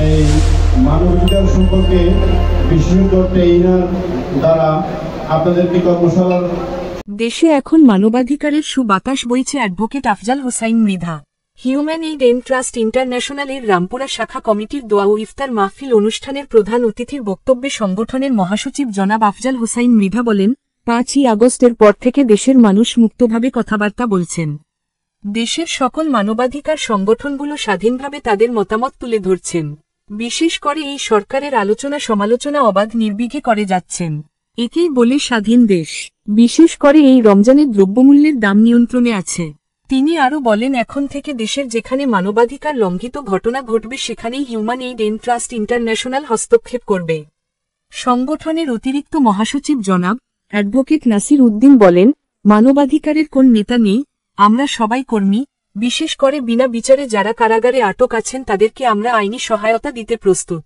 এই মানবাধিকার সম্পর্কে বিশেষজ্ঞ ট্রেইনার দ্বারা আপনাদেরকে কর্মশালার। দেশে এখন মানবাধিকারের সুবাতাস বইছে advocate Afzal Hossain Mridha. Human aid and trust ইন্টারন্যাশনালের রামপুরা শাখা কমিটির দোয়া ও ইফতার মাহফিল অনুষ্ঠানের প্রধান অতিথির বক্তব্যে সংগঠনের মহাসচিব জনাব আফজাল হোসাইন মৃধা বলেন, 5ই আগস্টের পর থেকে দেশের মানুষ মুক্তভাবে কথাবার্তা বলছেন। দেশের সকল মানবাধিকার সংগঠনগুলো স্বাধীনভাবে তাদের মতামত তুলে ধরছেন। বিশেষ করে এই সরকারের আলোচনা সমালোচনা অবাধ নির্বিঘ্নে করে যাচ্ছেন। একেই বলে স্বাধীন দেশ। বিশেষ করে এই রমজানের দ্রব্যমূল্যের দাম নিয়ন্ত্রণে আছে। তিনি আরও বলেন, এখন থেকে দেশের যেখানে মানবাধিকার লঙ্ঘিত ঘটনা ঘটবে সেখানেই Human aid and Trust International হস্তক্ষেপ করবে। সংগঠনের অতিরিক্ত মহাসচিব জনাব অ্যাডভোকেট নাসির উদ্দিন বলেন, মানবাধিকারের কোন নেতা নেই, আমরা সবাই কর্মী। বিশেষ করে বিনা বিচারে যারা কারাগারে আটক আছেন তাদেরকে আমরা আইনি সহায়তা দিতে প্রস্তুত।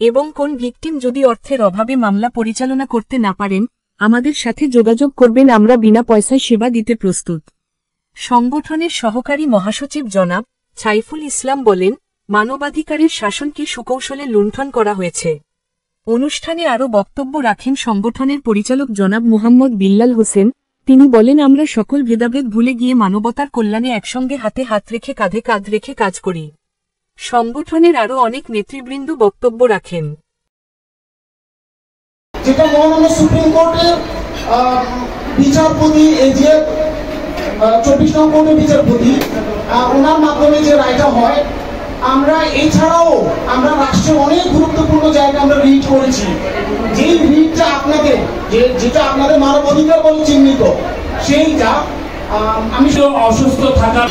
এবং কোন ভিকটিম যদি অর্থের অভাবে মামলা পরিচালনা করতে না পারেন, আমাদের সাথে যোগাযোগ করবেন, আমরা বিনা পয়সায় সেবা দিতে প্রস্তুত। সংগঠনের সহকারী মহাসচিব জনাব সাইফুল ইসলাম বলেন, মানবাধিকারের শাসনকে সুকৌশলে লুণ্ঠন করা হয়েছে। অনুষ্ঠানে আরও বক্তব্য রাখেন সংগঠনের পরিচালক জনাব মুহাম্মদ বিল্লাল হোসেন। তিনি বলেন, আমরা সকল ভেদাভেদ ভুলে গিয়ে মানবতার কল্যাণে একসঙ্গে হাতে হাত রেখে কাঁধে কাঁধ রেখে কাজ করি। সংগঠনের আরও অনেক নেতৃবৃন্দ বক্তব্য রাখেন। যেটা মহামান্য সুপ্রিম কোর্টের বিচারপতি, এই যে 24 নং কোর্টের বিচারপতি, ওনার মাধ্যমে যে রায়টা হয়, আমরা এছাড়াও আমরা রাষ্ট্রের অনেক গুরুত্বপূর্ণ জায়গা আমরা রিড করেছি। যেই রিডটা আপনাদের যেটা আপনাদের মানবাধিকার বলে চিহ্নিত, সেইটা আমি অসুস্থ থাকার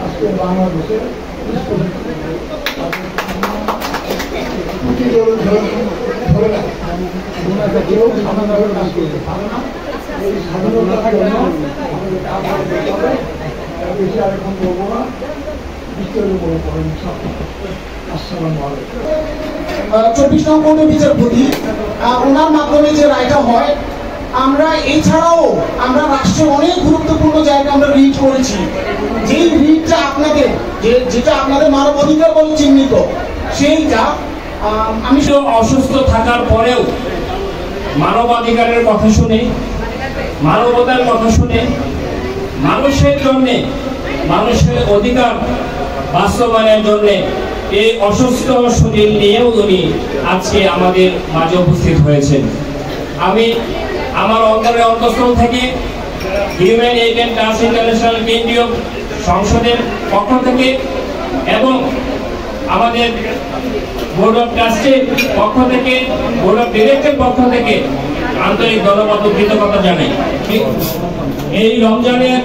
আজকে বাংলাদেশের স্বাধীনতার জন্য বেশি আর এখন বলবো না, বিস্তারিত বলে পড়েন। আসসালামু আলাইকুম। 24 নং কোর্টের বিচারপতি, ওনার মাধ্যমে যে রায়টা হয়, আমরা এছাড়াও আমরা রাষ্ট্রের অনেক গুরুত্বপূর্ণ জায়গা আমরা রিড করেছি। যেই রিডটা আপনাদের যেটা আপনাদের মানবাধিকার বলে চিহ্নিত, সেইটা আমি অসুস্থ থাকার পরেও মানবাধিকারের কথা শুনে, মানবতার কথা শুনে, মানুষের জন্য, মানুষের অধিকার বাস্তবায়নের জন্য এই অসুস্থ শরীর নিয়েও উনি আজকে আমাদের মাঝে উপস্থিত হয়েছেন। আমি আমার অন্তরের অন্তঃস্থল থেকে Human aid and Trust International কেন্দ্রীয় সংসদের পক্ষ থেকে এবং আমাদের বোর্ড অফ ট্রাস্টের পক্ষ থেকে, বোর্ড অফ ডিরেক্টরের পক্ষ থেকে আন্তরিক ধন্যবাদ ও কৃতজ্ঞতা জানাই। এই রমজানের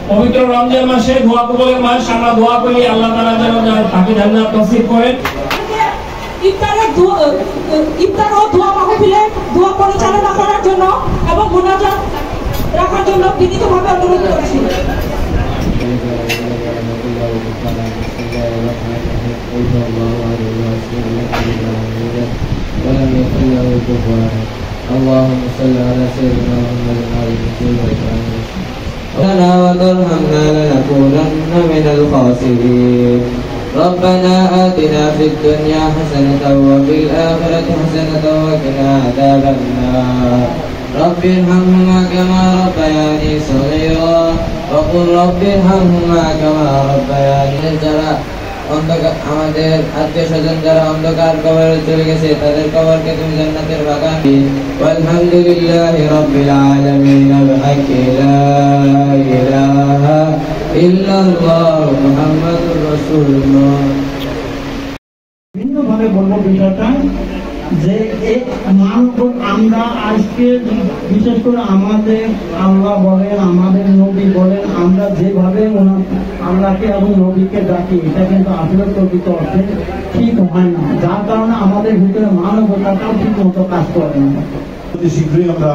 পবিত্র রমজান মাসে দোয়া কবুলের মাস, আমরা দোয়া করি আল্লাহ তাআলা যেন তাকে জান্নাত নসিব করেন। ইফতার ও দোয়া মাহফিলে দোয়া পরিচালনা করার জন্য এবং মুনাজাত রাখার জন্য বিনীতভাবে অনুরোধ করছি। اللهم صل على سيدنا محمد وعلى آله وارحمنا لنكونن من الخاسرين. ربنا آتنا في الدنيا حسنة وفي الآخرة حسنة وقنا عذاب النار. رب ارحمهما كما ربياني صغيرا وقل رب ارحمهما كما ربياني صغيرا. আমাদের আত্মীয় স্বজন যারা অন্ধকার কবরে চলে গেছে তাদের কবরকে তুমি জান্নাতের বাগান। আলহামদুলিল্লাহি রাব্বিল আলামিন বিহাক্কি লা ইলাহা ইল্লাল্লাহ মুহাম্মাদুর রাসূলুল্লাহ। ভিন্নভাবে বলবো বিষয়টা যে আমরা আজকে বিশেষ করে আমাদের আল্লাহ বলেন, আমাদের নবী বলেন, আমরা যেভাবে আল্লাহকে এবং নবীকে ডাকি, এটা কিন্তু আসলে প্রকৃত অর্থে ঠিক হয় না, যার কারণে আমাদের ভিতরে মানবতাটাও ঠিক মতো কাজ করে না। শীঘ্রই আমরা